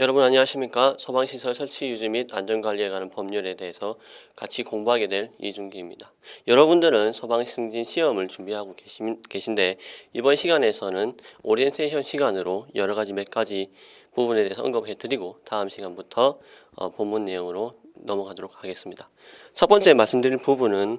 여러분 안녕하십니까? 소방시설 설치 유지 및 안전관리에 관한 법률에 대해서 같이 공부하게 될 이준기입니다. 여러분들은 소방 승진 시험을 준비하고 계신데 이번 시간에서는 오리엔테이션 시간으로 여러 가지 몇 가지 부분에 대해서 언급해 드리고 다음 시간부터 본문 내용으로 넘어가도록 하겠습니다. 첫 번째 말씀드릴 부분은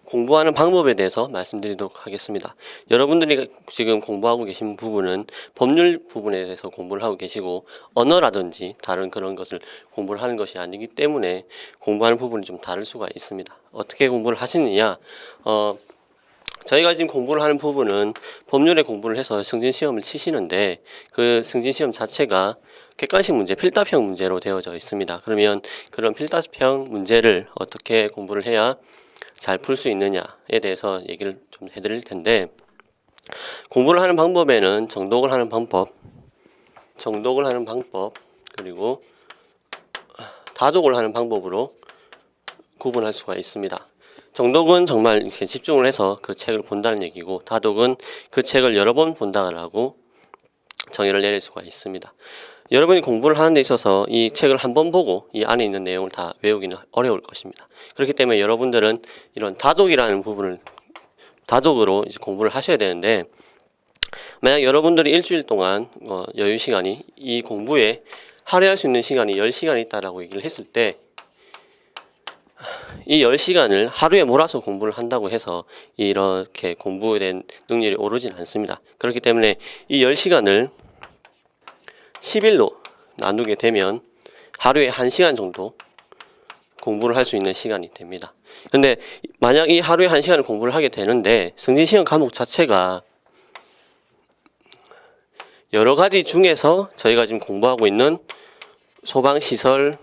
공부하는 방법에 대해서 말씀드리도록 하겠습니다. 여러분들이 지금 공부하고 계신 부분은 법률 부분에 대해서 공부를 하고 계시고 언어라든지 다른 그런 것을 공부를 하는 것이 아니기 때문에 공부하는 부분이 좀 다를 수가 있습니다. 어떻게 공부를 하시느냐? 저희가 지금 공부를 하는 부분은 법률에 공부를 해서 승진시험을 치시는데 그 승진시험 자체가 객관식 문제, 필답형 문제로 되어져 있습니다. 그러면 그런 필답형 문제를 어떻게 공부를 해야 잘 풀 수 있느냐에 대해서 얘기를 좀 해드릴 텐데, 공부를 하는 방법에는 정독을 하는 방법, 그리고 다독을 하는 방법으로 구분할 수가 있습니다. 정독은 정말 이렇게 집중을 해서 그 책을 본다는 얘기고, 다독은 그 책을 여러 번 본다라고 정의를 내릴 수가 있습니다. 여러분이 공부를 하는 데 있어서 이 책을 한 번 보고 이 안에 있는 내용을 다 외우기는 어려울 것입니다. 그렇기 때문에 여러분들은 이런 다독이라는 부분을 다독으로 이제 공부를 하셔야 되는데, 만약 여러분들이 일주일 동안 여유 시간이 이 공부에 할애할 수 있는 시간이 10시간이 있다라고 얘기를 했을 때, 이 10시간을 하루에 몰아서 공부를 한다고 해서 이렇게 공부에 대한 능률이 오르진 않습니다. 그렇기 때문에 이 10시간을 10일로 나누게 되면 하루에 1시간 정도 공부를 할 수 있는 시간이 됩니다. 근데 만약 이 하루에 1시간을 공부를 하게 되는데 승진시험 과목 자체가 여러 가지 중에서 저희가 지금 공부하고 있는 소방시설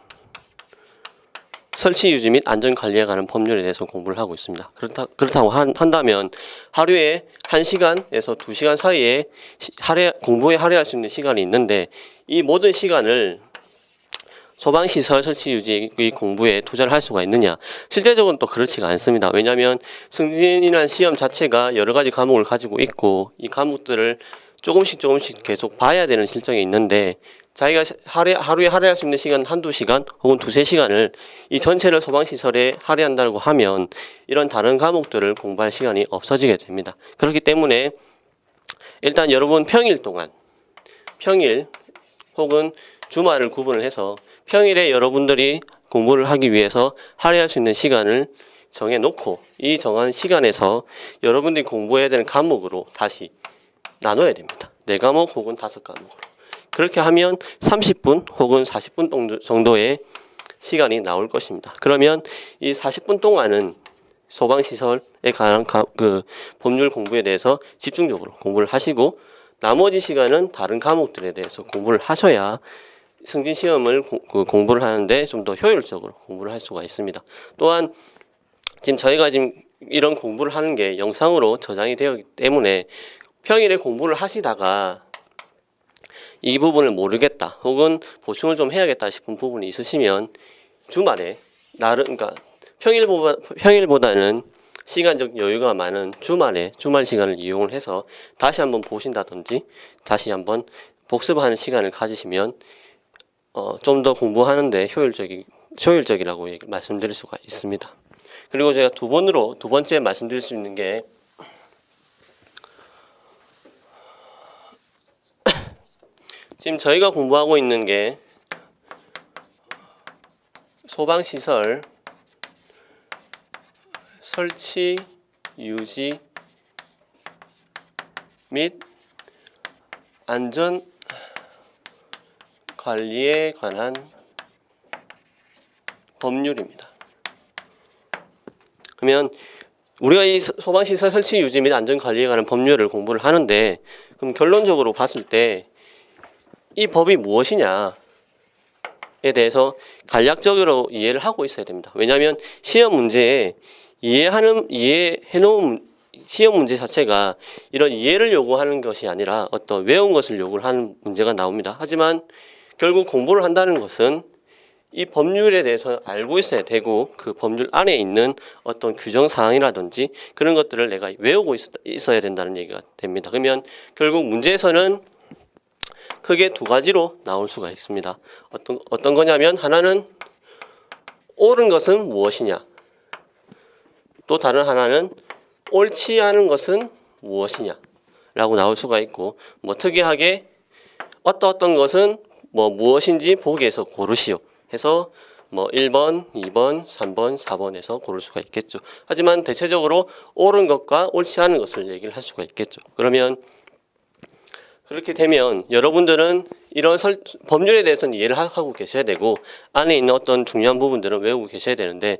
설치 유지 및 안전관리에 관한 법률에 대해서 공부를 하고 있습니다. 그렇다고 한다면 하루에 1시간에서 2시간 사이에 공부에 할애할 수 있는 시간이 있는데, 이 모든 시간을 소방시설 설치 유지의 공부에 투자를 할 수가 있느냐? 실제적으로는 또 그렇지가 않습니다. 왜냐하면 승진이라는 시험 자체가 여러 가지 과목을 가지고 있고 이 과목들을 조금씩 계속 봐야 되는 실정이 있는데, 자기가 하루에 할애할 수 있는 시간 한두 시간 혹은 두세 시간을 이 전체를 소방시설에 할애한다고 하면 이런 다른 과목들을 공부할 시간이 없어지게 됩니다. 그렇기 때문에 일단 여러분 평일 혹은 주말을 구분을 해서 평일에 여러분들이 공부를 하기 위해서 할애할 수 있는 시간을 정해놓고 이 정한 시간에서 여러분들이 공부해야 되는 과목으로 다시 나눠야 됩니다. 4과목 혹은 5과목으로. 그렇게 하면 30분 혹은 40분 정도의 시간이 나올 것입니다. 그러면 이 40분 동안은 소방시설에 관한 그 법률 공부에 대해서 집중적으로 공부를 하시고, 나머지 시간은 다른 과목들에 대해서 공부를 하셔야 승진시험을 공부를 하는데 좀 더 효율적으로 공부를 할 수가 있습니다. 또한 지금 저희가 지금 이런 공부를 하는 게 영상으로 저장이 되어 있기 때문에 평일에 공부를 하시다가 이 부분을 모르겠다 혹은 보충을 좀 해야겠다 싶은 부분이 있으시면 주말에 그러니까 평일보다는 시간적 여유가 많은 주말 시간을 이용을 해서 다시 한번 보신다든지 다시 한번 복습하는 시간을 가지시면 좀 더 공부하는데 효율적이라고 말씀드릴 수가 있습니다. 그리고 제가 두 번째 말씀드릴 수 있는 게, 지금 저희가 공부하고 있는 게 소방시설 설치 유지 및 안전 관리에 관한 법률입니다. 그러면 우리가 이 소방시설 설치 유지 및 안전 관리에 관한 법률을 공부를 하는데, 그럼 결론적으로 봤을 때 이 법이 무엇이냐에 대해서 간략적으로 이해를 하고 있어야 됩니다. 왜냐하면 시험 문제에 이해해놓은 시험 문제 자체가 이런 이해를 요구하는 것이 아니라 어떤 외운 것을 요구를 하는 문제가 나옵니다. 하지만 결국 공부를 한다는 것은 이 법률에 대해서 알고 있어야 되고 그 법률 안에 있는 어떤 규정 사항이라든지 그런 것들을 내가 외우고 있어야 된다는 얘기가 됩니다. 그러면 결국 문제에서는 크게 두 가지로 나올 수가 있습니다. 어떤 거냐면 하나는 옳은 것은 무엇이냐, 또 다른 하나는 옳지 않은 것은 무엇이냐 라고 나올 수가 있고, 뭐 특이하게 어떤 것은 뭐 무엇인지 보기에서 고르시오 해서 뭐 1번, 2번, 3번, 4번에서 고를 수가 있겠죠. 하지만 대체적으로 옳은 것과 옳지 않은 것을 얘기를 할 수가 있겠죠. 그러면 그렇게 되면 여러분들은 이런 법률에 대해서는 이해를 하고 계셔야 되고 안에 있는 어떤 중요한 부분들은 외우고 계셔야 되는데,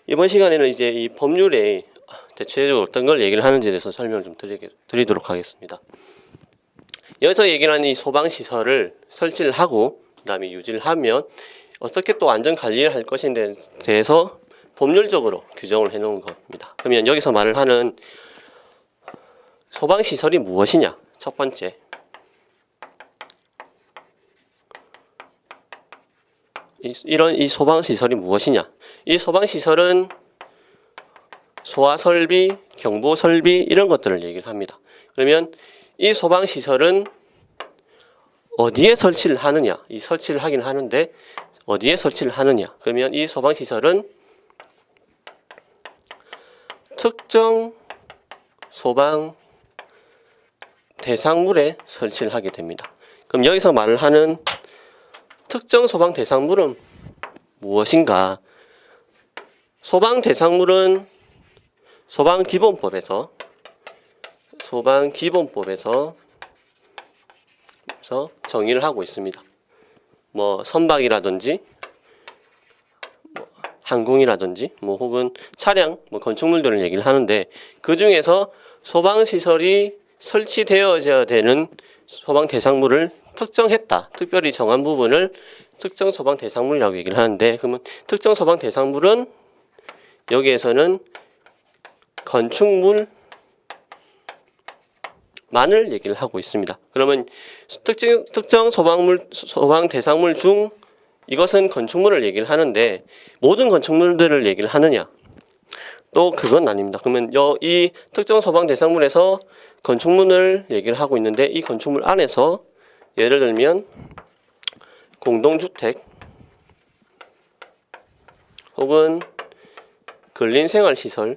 이번 시간에는 이제 이 법률에 대체적으로 어떤 걸 얘기를 하는지에 대해서 설명을 좀 드리도록 하겠습니다. 여기서 얘기를 하는 이 소방시설을 설치를 하고 그 다음에 유지를 하면 어떻게 또 안전 관리를 할 것인데 대해서 법률적으로 규정을 해놓은 겁니다. 그러면 여기서 말을 하는 소방시설이 무엇이냐? 첫 번째, 이 소방시설이 무엇이냐? 이 소방시설은 소화설비, 경보설비 이런 것들을 얘기를 합니다. 그러면 이 소방시설은 어디에 설치를 하느냐? 이 설치를 하긴 하는데 어디에 설치를 하느냐? 그러면 이 소방시설은 특정 소방 대상물에 설치를 하게 됩니다. 그럼 여기서 말을 하는 특정 소방 대상물은 무엇인가? 소방 대상물은 소방기본법에서 정의를 하고 있습니다. 뭐 선박이라든지 뭐 항공이라든지 뭐 혹은 차량, 뭐 건축물들을 얘기를 하는데, 그 중에서 소방시설이 설치되어져야 되는 소방 대상물을 특정했다, 특별히 정한 부분을 특정 소방 대상물이라고 얘기를 하는데, 그러면 특정 소방 대상물은 여기에서는 건축물만을 얘기를 하고 있습니다. 그러면 특정 소방 대상물 중 이것은 건축물을 얘기를 하는데 모든 건축물들을 얘기를 하느냐? 또 그건 아닙니다. 그러면 이 특정 소방 대상물에서 건축물을 얘기를 하고 있는데 이 건축물 안에서 예를 들면 공동주택 혹은 근린생활시설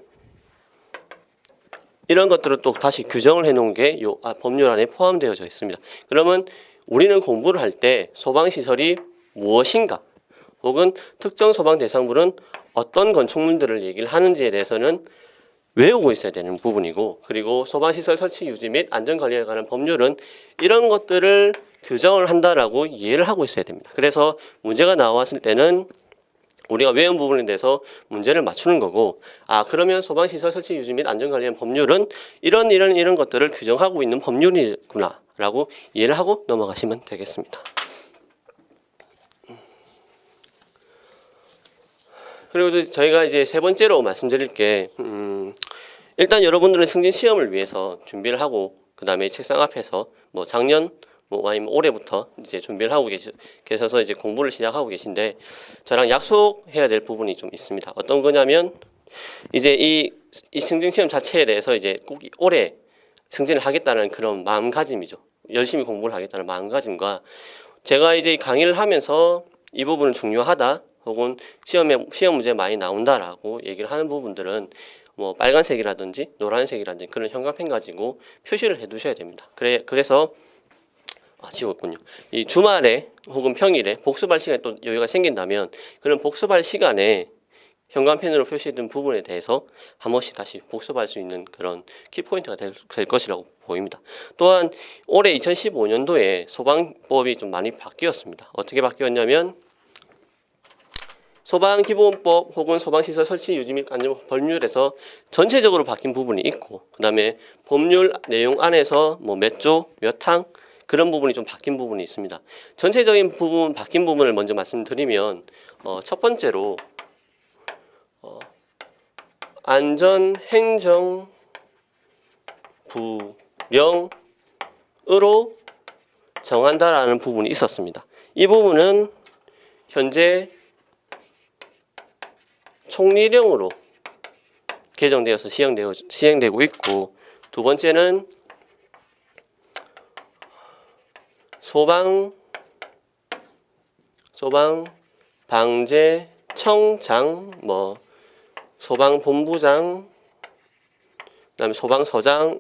이런 것들을 또 다시 규정을 해놓은 게 법률 안에 포함되어져 있습니다. 그러면 우리는 공부를 할 때 소방시설이 무엇인가 혹은 특정 소방 대상물은 어떤 건축물들을 얘기를 하는지에 대해서는 외우고 있어야 되는 부분이고, 그리고 소방시설 설치 유지 및 안전관리에 관한 법률은 이런 것들을 규정을 한다라고 이해를 하고 있어야 됩니다. 그래서 문제가 나왔을 때는 우리가 외운 부분에 대해서 문제를 맞추는 거고, 그러면 소방시설 설치 유지 및 안전관리의 법률은 이런 것들을 규정하고 있는 법률이구나 라고 이해를 하고 넘어가시면 되겠습니다. 그리고 저희가 이제 세 번째로 말씀드릴 게 일단 여러분들은 승진 시험을 위해서 준비를 하고 그 다음에 책상 앞에서 뭐 작년 아니면 올해부터 이제 준비를 하고 계셔서 이제 공부를 시작하고 계신데, 저랑 약속해야 될 부분이 좀 있습니다. 어떤 거냐면 이제 이 승진 시험 자체에 대해서 이제 꼭 올해 승진을 하겠다는 그런 마음가짐이죠. 열심히 공부를 하겠다는 마음가짐과 제가 이제 강의를 하면서 이 부분은 중요하다 혹은 시험 문제에 많이 나온다라고 얘기를 하는 부분들은 뭐 빨간색이라든지 노란색이라든지 그런 형광펜 가지고 표시를 해 두셔야 됩니다. 그래서 지웠군요. 이 주말에 혹은 평일에 복습할 시간이 또 여유가 생긴다면 그런 복습할 시간에 형광펜으로 표시된 부분에 대해서 한 번씩 다시 복습할 수 있는 그런 키포인트가 될 것이라고 보입니다. 또한 올해 2015년도에 소방법이 좀 많이 바뀌었습니다. 어떻게 바뀌었냐면 소방기본법 혹은 소방시설 설치 유지 및 안전법 법률에서 전체적으로 바뀐 부분이 있고, 그 다음에 법률 내용 안에서 뭐 몇 조, 몇 항 그런 부분이 좀 바뀐 부분이 있습니다. 전체적인 부분 바뀐 부분을 먼저 말씀드리면 첫 번째로 안전행정부령으로 정한다라는 부분이 있었습니다. 이 부분은 현재 총리령으로 개정되어서 시행되고 있고, 두 번째는 소방방재청장, 소방본부장, 그다음에 소방서장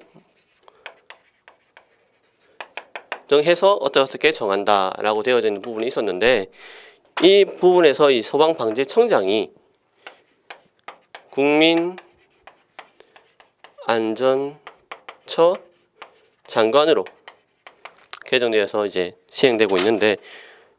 등 해서 어떻게 정한다라고 되어져 있는 부분이 있었는데, 이 부분에서 이 소방방재청장이 국민안전처 장관으로 개정되어서 이제 시행되고 있는데,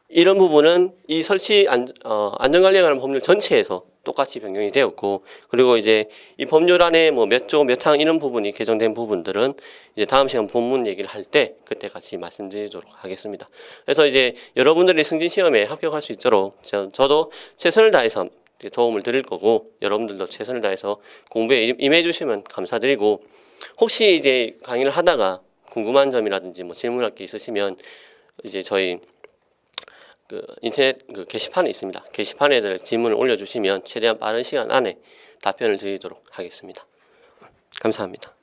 이런 부분은 이 설치 안전관리에 관한 법률 전체에서 똑같이 변경이 되었고, 그리고 이제 이 법률 안에 몇 조 몇 항 이런 부분이 개정된 부분들은 이제 다음 시간 본문 얘기를 할 때 그때 같이 말씀드리도록 하겠습니다. 그래서 이제 여러분들이 승진 시험에 합격할 수 있도록 저도 최선을 다해서 도움을 드릴 거고, 여러분들도 최선을 다해서 공부에 임해 주시면 감사드리고, 혹시 이제 강의를 하다가 궁금한 점이라든지 질문할 게 있으시면 이제 저희 인터넷 게시판에 있습니다. 게시판에 질문을 올려주시면 최대한 빠른 시간 안에 답변을 드리도록 하겠습니다. 감사합니다.